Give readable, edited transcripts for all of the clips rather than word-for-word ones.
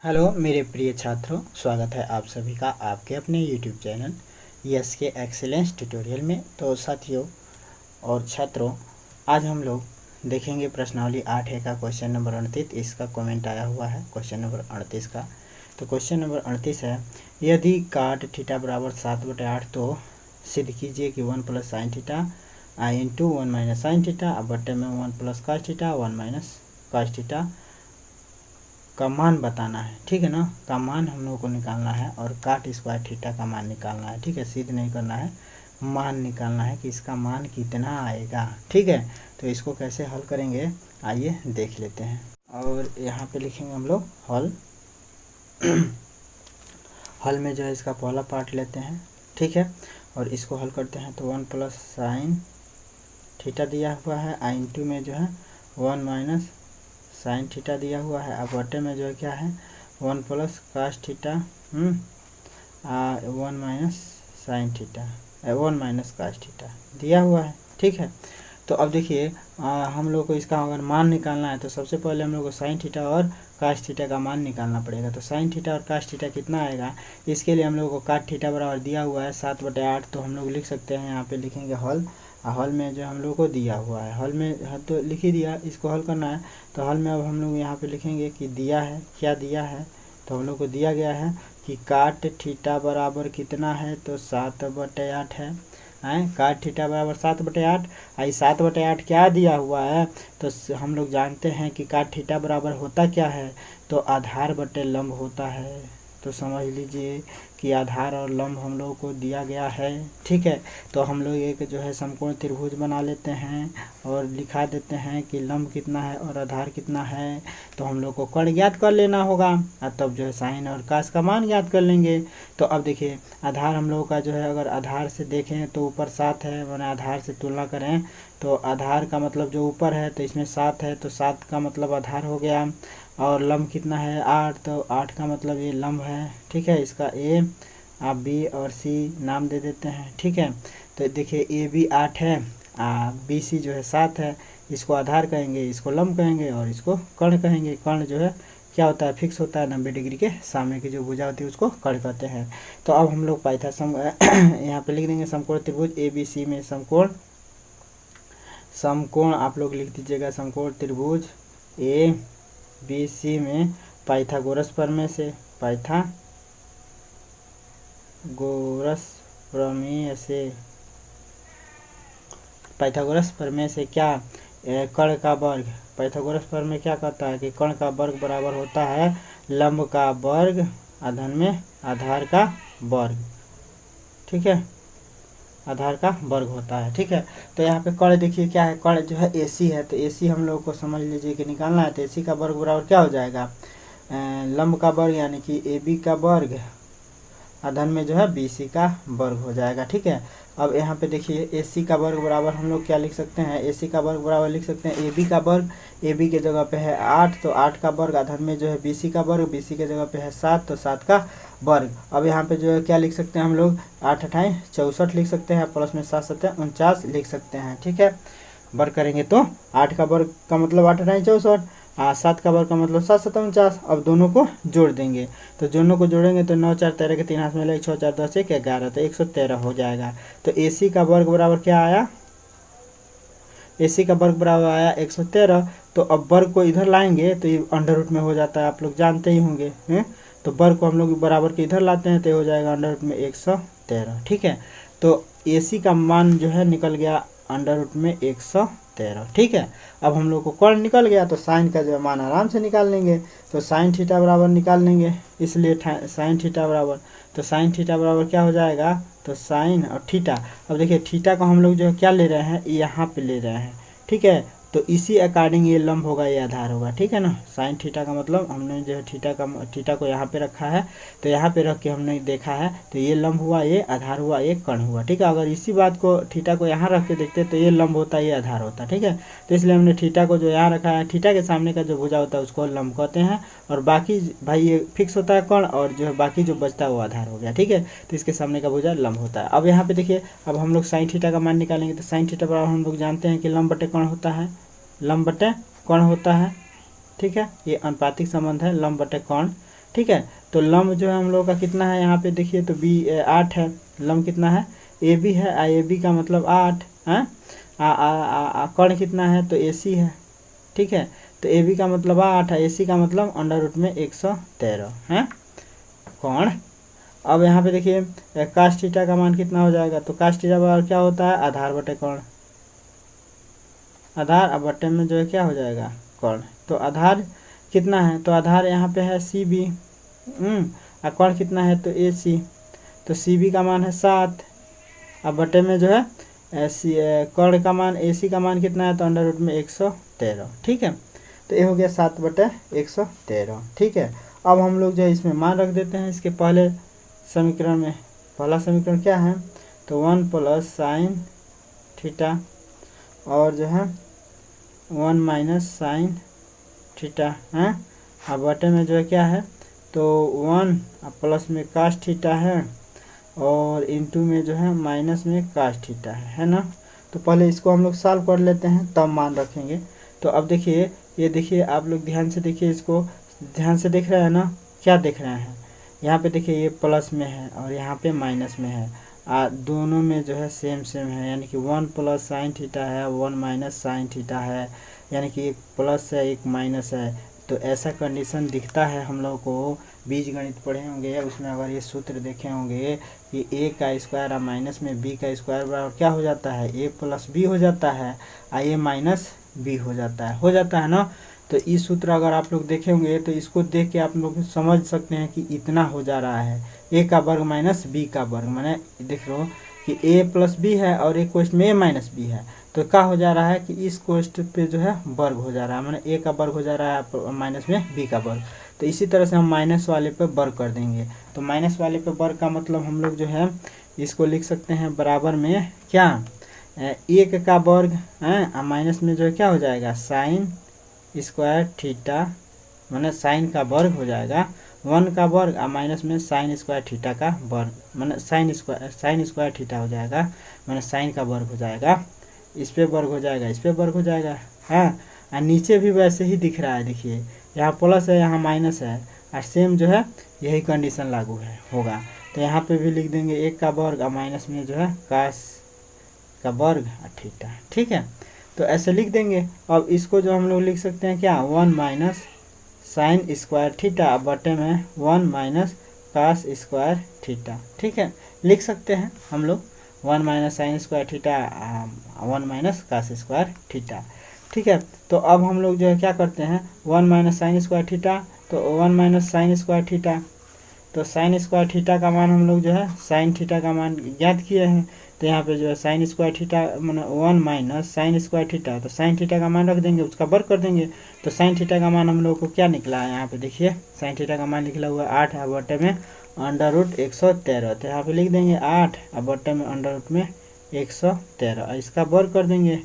Hello मेरे प्रिय छात्रों, स्वागत है आप सभी का आपके अपने यूट्यूब चैनल यस के एक्सीलेंस ट्यूटोरियल में। तो साथियों और छात्रों, आज हम लोग देखेंगे प्रश्नावली 8A का क्वेश्चन नंबर 38। इसका कमेंट आया हुआ है क्वेश्चन नंबर 38 का। तो क्वेश्चन नंबर 38 है, यदि काट थीटा बराबर 7/8 तो सिद्ध कीजिए कि 1 + sin थीटा आई इंटू 1 - sin थीटा अब बटे में 1 + cos थीटा 1 - cos थीटा का मान बताना है। ठीक है ना, का मान हम लोगों को निकालना है और काट स्क्वायर थीटा का मान निकालना है। ठीक है, सिद्ध नहीं करना है, मान निकालना है कि इसका मान कितना आएगा। ठीक है, तो इसको कैसे हल करेंगे आइए देख लेते हैं। और यहाँ पे लिखेंगे हम लोग हल। हल में जो है इसका पहला पार्ट लेते हैं। ठीक है, और इसको हल करते हैं तो 1 + sin थीटा दिया हुआ है, आई इंटू में जो है 1 - sin थीटा दिया हुआ है। अब बटे में जो है क्या है 1 + cos theta 1 - sin theta 1 - cos theta दिया हुआ है। ठीक है, तो अब देखिए हम लोग को इसका अगर मान निकालना है तो सबसे पहले हम लोग को sin थीटा और cos थीटा का मान निकालना पड़ेगा। तो sin थीटा और cos थीटा कितना आएगा, इसके लिए हम लोग को काट थीटा बराबर दिया हुआ है 7/8। तो हम लोग लिख सकते हैं, यहाँ पे लिखेंगे हल। हल में जो हम लोग को दिया हुआ है, हल में तो लिख ही दिया, इसको हल करना है। तो हल में अब हम लोग यहाँ पे लिखेंगे कि दिया है, क्या दिया है। तो हम लोग को दिया गया है कि काट थीटा बराबर कितना है, तो 7/8 है। काट थीटा बराबर 7/8। आई 7/8 क्या दिया हुआ है, तो हम लोग जानते हैं कि काट थीटा बराबर होता क्या है, तो आधार बटे लंब होता है। तो समझ लीजिए कि आधार और लंब हम लोगों को दिया गया है। ठीक है, तो हम लोग एक जो है समकोण त्रिभुज बना लेते हैं और लिखा देते हैं कि लंब कितना है और आधार कितना है। तो हम लोग को कोण ज्ञात कर लेना होगा और तब जो है साइन और कास का मान ज्ञात कर लेंगे। तो अब देखिए आधार हम लोगों का जो है, अगर आधार से देखें तो ऊपर 7 है, मैंने आधार से तुलना करें तो आधार का मतलब जो ऊपर है तो इसमें 7 है, तो 7 का मतलब आधार हो गया। और लंब कितना है 8, तो 8 का मतलब ये लंब है। ठीक है, इसका ए आप बी और सी नाम दे देते हैं। ठीक है, तो देखिए ए बी 8 है, बी सी जो है 7 है। इसको आधार कहेंगे, इसको लंब कहेंगे और इसको कर्ण कहेंगे। कर्ण जो है क्या होता है, फिक्स होता है 90 डिग्री के सामने की जो भुजा होती है उसको कर्ण कहते हैं। तो अब हम लोग पाइथा यहाँ पे लिख देंगे समकोण त्रिभुज ए बी सी में समकोण आप लोग लिख दीजिएगा समकोण त्रिभुज ए बी सी में पाइथागोरस प्रमेय से क्या कर्ण का वर्ग, पाइथागोरस प्रमेय क्या कहता है कि कर्ण का वर्ग बराबर होता है लंब का वर्ग अधन में आधार का वर्ग। ठीक है, आधार का वर्ग होता है। ठीक है, तो यहाँ पे कर्ण देखिए क्या है, कर्ण जो है AC है, तो AC हम लोग को समझ लीजिए कि निकालना है। तो AC का वर्ग बराबर क्या हो जाएगा, लंब का वर्ग यानी कि AB का वर्ग अधन में जो है BC का वर्ग हो जाएगा। ठीक है, अब यहाँ पे देखिए AC का वर्ग बराबर हम लोग क्या लिख सकते हैं, AC का वर्ग बराबर लिख सकते हैं AB का वर्ग। AB के जगह पे है 8, तो 8 का वर्ग अधन में जो है BC का वर्ग, BC के जगह पे है 7, तो 7 का वर्ग। अब यहाँ पे जो है क्या लिख सकते हैं हम लोग, 8 × 8 = 64 लिख सकते हैं, प्लस में 7 × 7 = 49 लिख सकते हैं। ठीक है, वर्ग करेंगे तो 8 का वर्ग का मतलब 8 × 8 = 64, 7 का वर्ग का मतलब 7 × 7 = 49। अब दोनों को जोड़ देंगे, तो दोनों को जोड़ेंगे तो 9 × 4 = 13 के 3 हाथ में लगे, 6 × 4 = 10 1 11, तो 113 हो जाएगा। तो AC का वर्ग बराबर क्या आया, AC का वर्ग बराबर आया 113। तो अब वर्ग को इधर लाएंगे तो ये अंडर रूट में हो जाता है, आप लोग जानते ही होंगे हैं। तो वर्ग को हम लोग बराबर के इधर लाते हैं तो हो जाएगा अंडर रूट में 113। ठीक है, तो AC का मान जो है निकल गया अंडर रूट में 113। ठीक है, अब हम लोग को कोण निकल गया तो साइन का जो मान आराम से निकाल लेंगे। तो साइन थीटा बराबर निकाल लेंगे, इसलिए साइन थीटा बराबर, तो साइन थीटा बराबर क्या हो जाएगा, तो साइन और थीटा। अब देखिए थीटा को हम लोग जो है क्या ले रहे हैं, यहाँ पे ले रहे हैं। ठीक है, तो इसी अकॉर्डिंग ये लंब होगा, ये आधार होगा। ठीक है ना, साइन थीटा का मतलब हमने जो है थीटा को यहाँ पे रखा है, तो यहाँ पे रख के हमने देखा है तो ये लंब हुआ, ये आधार हुआ, ये कर्ण हुआ। ठीक है, अगर इसी बात को थीटा को यहाँ रख के देखते तो ये लंब होता, ये आधार होता। ठीक है, तो इसलिए हमने थीटा को जो यहाँ रखा है, थीटा के सामने का जो भुजा होता है उसको लंब कहते हैं, और बाकी भाई ये फिक्स होता है कर्ण, और जो है बाकी जो बचता है वो आधार हो गया। ठीक है, तो इसके सामने का भुजा लंब होता है। अब यहाँ पे देखिए अब हम लोग साइन थीटा का मान निकालेंगे, तो साइन थीटा बराबर हम लोग जानते हैं कि लंब बटे कर्ण होता है, लंब बटे कर्ण होता है। ठीक है, ये अनुपातिक संबंध है लंब बटे कर्ण। ठीक है। तो लंब जो है हम लोग का कितना है यहाँ पे देखिए, तो बी 8 है, लंब कितना है ए बी है, ए बी का मतलब 8 है, कर्ण कितना है तो ए सी है, ठीक है। तो ए बी का मतलब 8 है, ए सी का मतलब अंडर रूट में 113 है कौण। अब यहाँ पे देखिए कास थीटा का मान कितना हो जाएगा, तो कास थीटा बराबर क्या होता है आधार बटे कौण, आधार अब बटे में जो है क्या हो जाएगा कौण। तो आधार कितना है, तो आधार यहाँ पे है सी बी, और कौण कितना है तो ए सी, तो सी बी का मान है 7, अब बटे में जो है कर्ण का मान ए सी का मान कितना है तो अंडर रूट में 113, ठीक है। तो ये हो गया 7/113, ठीक है। अब हम लोग जो है इसमें मान रख देते हैं इसके पहले समीकरण में। पहला समीकरण क्या है, तो 1 + sin थीटा और जो है 1 - sin थीटा है, अब बटे में जो है क्या है तो 1 प्लस में कास थीटा है और इनटू में जो है माइनस में कास थीटा है ना। तो पहले इसको हम लोग सॉल्व कर लेते हैं तब मान रखेंगे। तो अब देखिए ये देखिए आप लोग ध्यान से देखिए, इसको ध्यान से देख रहे हैं ना, क्या देख रहे हैं यहाँ पे देखिए ये प्लस में है और यहाँ पे माइनस में है, दोनों में जो है सेम सेम है, यानी कि 1 + sin थीटा है 1 - sin थीटा है, यानी कि एक प्लस है एक माइनस है। तो ऐसा कंडीशन दिखता है हम लोग को, बीज गणित पढ़े होंगे उसमें अगर ये सूत्र देखे होंगे कि a का स्क्वायर और माइनस में b का स्क्वायर बराबर क्या हो जाता है a + b हो जाता है, a - b हो जाता है ना। तो इस सूत्र अगर आप लोग देखे होंगे तो इसको देख के आप लोग समझ सकते हैं कि इतना हो जा रहा है a का वर्ग माइनस b का वर्ग, मैंने देख लो कि a + b है और एक क्वेश्चन में a - b है, तो क्या हो जा रहा है कि इस क्वेश्चन पे जो है वर्ग हो जा रहा है, मैंने a का वर्ग हो जा रहा है माइनस में b का वर्ग। तो इसी तरह से हम माइनस वाले पे वर्ग कर देंगे। तो माइनस वाले पे वर्ग का मतलब हम लोग जो है इसको लिख सकते हैं बराबर में क्या 1 का वर्ग है, माइनस में जो है क्या हो जाएगा sin स्क्वायर थीटा, मैंने साइन का वर्ग हो जाएगा 1 का वर्ग और माइनस में sin स्क्वायर थीटा का वर्ग, मैंने sin स्क्वायर थीटा हो जाएगा, मैंने साइन का वर्ग हो जाएगा, इस पे वर्ग हो जाएगा, इस पे वर्ग हो जाएगा, हाँ। और नीचे भी वैसे ही दिख रहा है, देखिए यहाँ प्लस है यहाँ माइनस है, और सेम जो है यही कंडीशन लागू है होगा। तो यहाँ पे भी लिख देंगे 1 का वर्ग और माइनस में जो है कास का वर्ग और थीटा, ठीक है। तो ऐसे लिख देंगे। अब इसको जो हम लोग लिख सकते हैं क्या 1 - sin स्क्वायर थीटा बटे में 1 - कास स्क्वायर थीटा, ठीक है, लिख सकते हैं हम लोग 1 - sin square theta 1 - cos square theta, ठीक है। तो अब हम लोग जो है क्या करते हैं 1 - sin स्क्वायर थीटा, तो 1 - sin स्क्वायर थीटा, तो sin स्क्वायर थीटा का मान हम लोग जो है sin थीटा का मान ज्ञात किए हैं। तो यहाँ पे जो है sin स्क्वायर थीटा मैंने 1 - sin स्क्वायर थीटा, तो sin थीटा का मान रख देंगे, उसका वर्ग कर देंगे। तो sin थीटा का मान हम लोग को क्या निकला है, यहाँ पे देखिए sin थीटा का मान निकला हुआ है 8 और बटे में अंडर रूट 113, तो यहाँ पे लिख देंगे 8 और बटे में अंडर रूट में 113, इसका वर्ग कर देंगे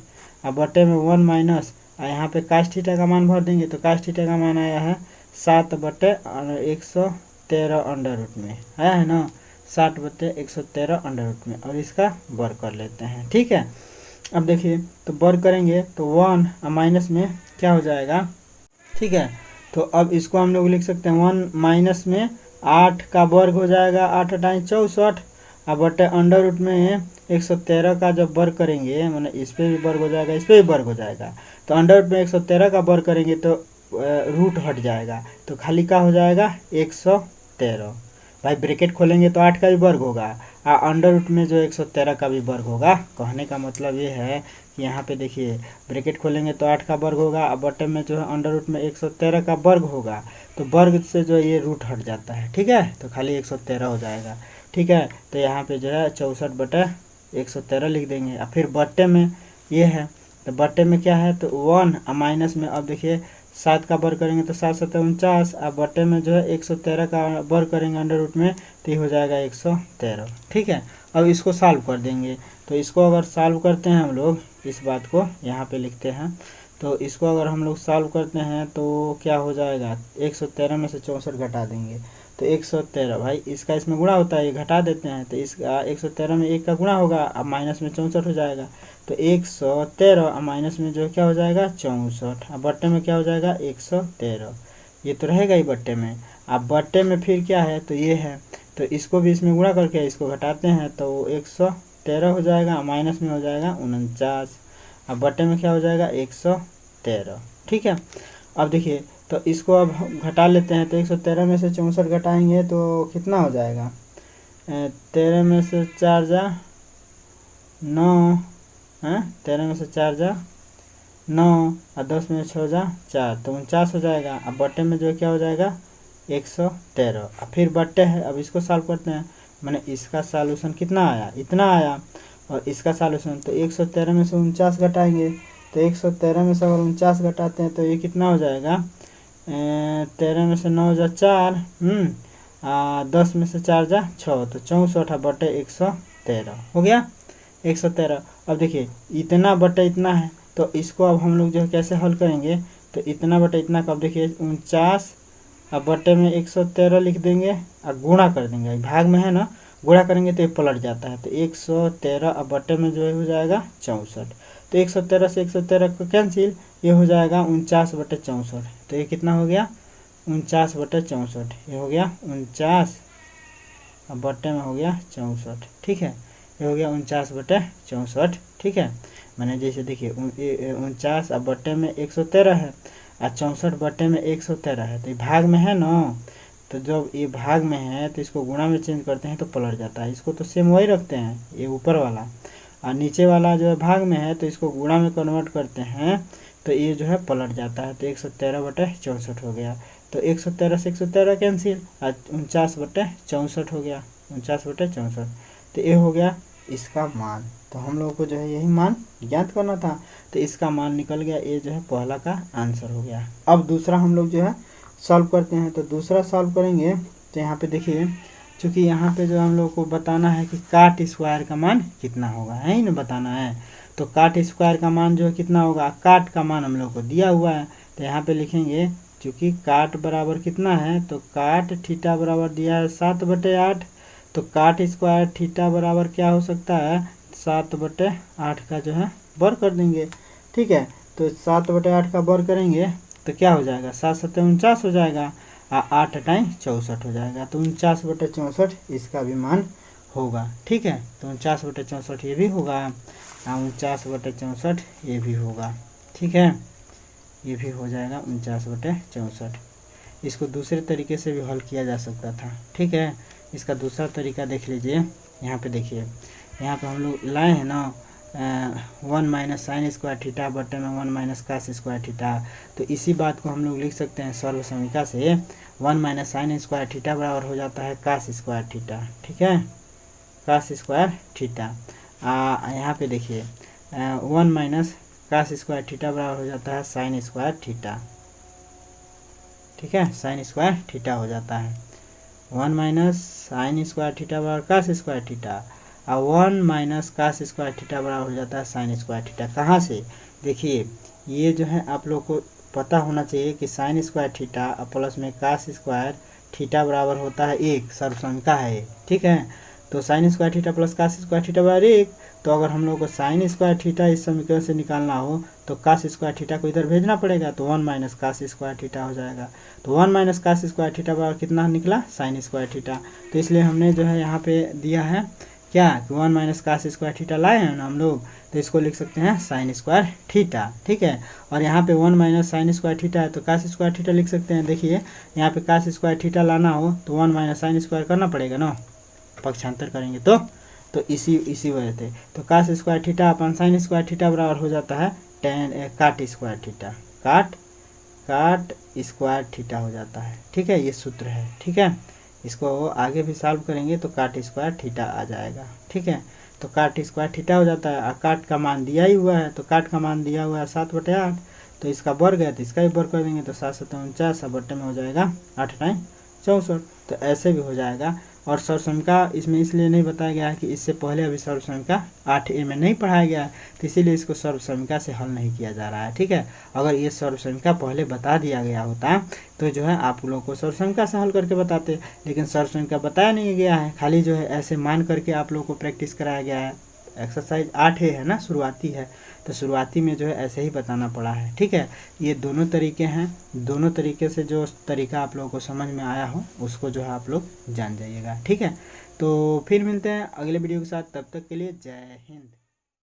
और बटे में 1 माइनस, और यहाँ पे कास थीटा का मान भर देंगे। तो कास थीटा का मान आया है 7/113 अंडर रूट में, आया है ना 60/113 अंडर रूट में, और इसका वर्ग कर लेते हैं, ठीक है। अब देखिए तो वर्ग करेंगे तो 1 और माइनस में क्या हो जाएगा, ठीक है। तो अब इसको हम लोग लिख सकते हैं 1 माइनस में 8 का वर्ग हो जाएगा, 8 × 64 और बटे अंडर रूट में 113 का जब वर्ग करेंगे, मैंने इस पर भी वर्ग हो जाएगा इस पर भी वर्ग हो जाएगा, तो अंडर रूट में 113 का वर्ग करेंगे तो रूट हट जाएगा, तो खाली का हो जाएगा 113। भाई ब्रैकेट खोलेंगे तो 8 का भी वर्ग होगा और अंडर रूट में जो 113 का भी वर्ग होगा। कहने का मतलब ये है कि यहाँ पे देखिए ब्रैकेट खोलेंगे तो 8 का वर्ग होगा और बटन में जो है अंडर रूट में 113 का वर्ग होगा, तो वर्ग से जो ये रूट हट जाता है, ठीक है, तो खाली 113 हो जाएगा, ठीक है। तो यहाँ पे जो है 64/113 लिख देंगे और फिर बट्टे में ये है, तो बट्टे में क्या है तो 1 और माइनस में, अब देखिए 7 का वर्ग करेंगे तो 7 × 7 = 49 और बट्टे में जो है 113 का वर्ग करेंगे अंडर रूट में तो ये हो जाएगा 113, ठीक है। अब इसको सॉल्व कर देंगे, तो इसको अगर सॉल्व करते हैं हम लोग, इस बात को यहाँ पे लिखते हैं, तो इसको अगर हम लोग सॉल्व करते हैं तो क्या हो जाएगा 113 में से 64 घटा देंगे तो 113, भाई इसका इसमें गुणा होता है, ये घटा देते हैं, तो इसका 113 में 1 का गुणा होगा अब माइनस में 64 हो जाएगा, तो 113 और माइनस में जो क्या हो जाएगा 64, अब बट्टे में क्या हो जाएगा 113, ये तो रहेगा ही बट्टे में, अब बट्टे में फिर क्या है, तो ये है, तो इसको भी इसमें गुणा करके इसको घटाते हैं तो 113 हो जाएगा, माइनस में हो जाएगा 49। अब बट्टे में क्या हो जाएगा 113। ठीक है, अब देखिए तो इसको अब घटा लेते हैं, तो 113 में से 64 घटाएंगे तो कितना हो जाएगा, 13 में से 4 जा 9, 13 में से 4 जा 9 और 10 में 6 जा 4, तो 49 हो जाएगा। अब बट्टे में जो क्या हो जाएगा 113। अब फिर बट्टे है, अब इसको सॉल्व करते हैं, मैंने इसका सॉल्यूशन कितना आया, इतना आया, और इसका सॉल्यूशन तो 113 में से 49 घटाएंगे, तो 113 में से अगर 49 घटाते हैं तो ये कितना हो जाएगा, 13 में से 9 जा 4, 10 में से 4 जा 6, तो 64 बटे 113 हो गया 113। अब देखिए इतना बटे इतना है, तो इसको अब हम लोग जो है कैसे हल करेंगे, तो इतना बटे इतना का, अब देखिए 49 अब बटे में 113 लिख देंगे और गुणा कर देंगे, भाग में है ना, गुणा करेंगे तो ये पलट जाता है, तो 113 अब बटे में जो है हो जाएगा 64, तो 113 से 113 को कैंसिल, ये हो जाएगा 49 बटे 64, तो ये कितना हो गया 49 बटे 64, ये हो गया 49 अब बटे में हो गया 64। ठीक है, ये हो गया 49 बटे 64। ठीक है, मैंने जैसे देखिए 49 अब बटे में 113 है और 64 बटे में 113 है, तो ये भाग में है ना, तो जब ये भाग में है तो इसको गुणा में चेंज करते हैं तो पलट जाता है, इसको तो सेम वही रखते हैं, ये ऊपर वाला, और नीचे वाला जो है भाग में है तो इसको गुणा में कन्वर्ट करते हैं तो ये जो है पलट जाता है, तो 113 बटे 64 हो गया, तो 113 से 113 कैंसिल और 49 बटे 64 हो गया, 49 बटे 64, तो ये हो गया इसका मान। तो हम लोगों को जो है यही मान ज्ञात करना था, तो इसका मान निकल गया, ये जो है पहला का आंसर हो गया। अब दूसरा हम लोग जो है सॉल्व करते हैं, तो दूसरा सॉल्व करेंगे तो यहाँ पे देखिए, चूँकि यहाँ पे जो हम लोग को बताना है कि काट स्क्वायर का मान कितना होगा, है ही ना बताना है, तो काट स्क्वायर का मान जो है कितना होगा, काट का मान हम लोग को दिया हुआ है, तो यहाँ पे लिखेंगे चूँकि काट बराबर कितना है, तो काट थीटा बराबर दिया है 7/8, तो काट स्क्वायर थीटा बराबर क्या हो सकता है 7/8 का जो है वर्ग कर देंगे। ठीक है, तो 7/8 का वर्ग करेंगे तो क्या हो जाएगा, 7 7 49 हो जाएगा, 8 टाइम 64 हो जाएगा, तो 49/64 इसका भी मान होगा। ठीक है, तो 49/64 ये भी होगा, 49/64 ये भी होगा। ठीक है, ये भी हो जाएगा 49/64। इसको दूसरे तरीके से भी हल किया जा सकता था। ठीक है, इसका दूसरा तरीका देख लीजिए, यहाँ पे देखिए, यहाँ पे हम लोग लाए हैं ना 1 माइनस साइन स्क्वायर थीटा बटे में 1 माइनस कास स्क्वायर थीटा, तो इसी बात को हम लोग लिख सकते हैं सर्व समीकरण से, 1 माइनस साइन स्क्वायर थीटा बराबर हो जाता है कास स्क्वायर थीटा। ठीक है, कास स्क्वायर थीटा, यहाँ पे देखिए 1 माइनस कास स्क्वायर थीटा बराबर हो जाता है साइन स्क्वायर थीटा। ठीक है, साइन स्क्वायर थीटा हो जाता है, 1 माइनस साइन स्क्वायर थीटा बराबर कास स्क्वायर थीटा, और 1 माइनस कास स्क्वायर थीटा बराबर हो जाता है साइन स्क्वायर थीटा। कहाँ से, देखिए ये जो है आप लोग को पता होना चाहिए कि साइन स्क्वायर थीटा और प्लस में कास स्क्वायर थीटा बराबर होता है 1, सर्वसंख्या है। ठीक है, तो sine square theta plus cos square theta बराबर 1, तो अगर हम लोग को साइन स्क्वायर थीटा इस समीकरण से निकालना हो तो कास स्क्वायर थीटा को इधर भेजना पड़ेगा, तो 1 माइनस कास स्क्वायर थीटा हो जाएगा, तो 1 माइनस कास स्क्वायर थीटा बराबर कितना निकला साइन स्क्वायर थीटा, तो इसलिए हमने जो है यहाँ पे दिया है क्या कि 1 माइनस कास स्क्वायर थीटा लाए हैं ना हम लोग, तो इसको लिख सकते हैं साइन स्क्वायर थीटा। ठीक है, और यहाँ पे 1 माइनस साइन स्क्वायर थीटा है तो कास स्क्वायर थीटा लिख सकते हैं। देखिए यहाँ पे कास स्क्वायर थीटा लाना हो तो 1 माइनस साइन स्क्वायर करना पड़ेगा ना, पक्षांतर करेंगे तो इसी वजह से, तो कास स्क्वायर थीटा अपन साइन स्क्वायर थीटा बराबर हो जाता है टेन काट स्क्वायर थीटा, काट स्क्वायर थीटा हो जाता है। ठीक है, ये सूत्र है। ठीक है, इसको आगे भी सॉल्व करेंगे तो काट स्क्वायर थीटा आ जाएगा। ठीक है, तो काट स्क्वायर थीटा हो जाता है, और काट का मान दिया ही हुआ है, तो काट का मान दिया हुआ है 7/8, तो इसका वर्ग है तो इसका भी वर्ग कर देंगे, तो 7 7 49 बट्टे में हो जाएगा 8 टाइम 64, तो ऐसे भी हो जाएगा। और सर्वसंख्या इसमें इसलिए नहीं बताया गया है कि इससे पहले अभी सर्वसंख्या 8A में नहीं पढ़ाया गया है, तो इसीलिए इसको सर्वसंख्या से हल नहीं किया जा रहा है। ठीक है, अगर ये सर्वसंख्या पहले बता दिया गया होता तो जो है आप लोगों को सर्वसंख्या से हल करके बताते, लेकिन सर्वसंख्या बताया नहीं गया है, खाली जो है ऐसे मान करके आप लोगों को प्रैक्टिस कराया गया है, एक्सरसाइज 8 है ना, शुरुआती है, तो शुरुआती में जो है ऐसे ही बताना पड़ा है। ठीक है, ये दोनों तरीके हैं, दोनों तरीके से जो तरीका आप लोगों को समझ में आया हो उसको जो है आप लोग जान जाइएगा। ठीक है, तो फिर मिलते हैं अगले वीडियो के साथ, तब तक के लिए जय हिंद।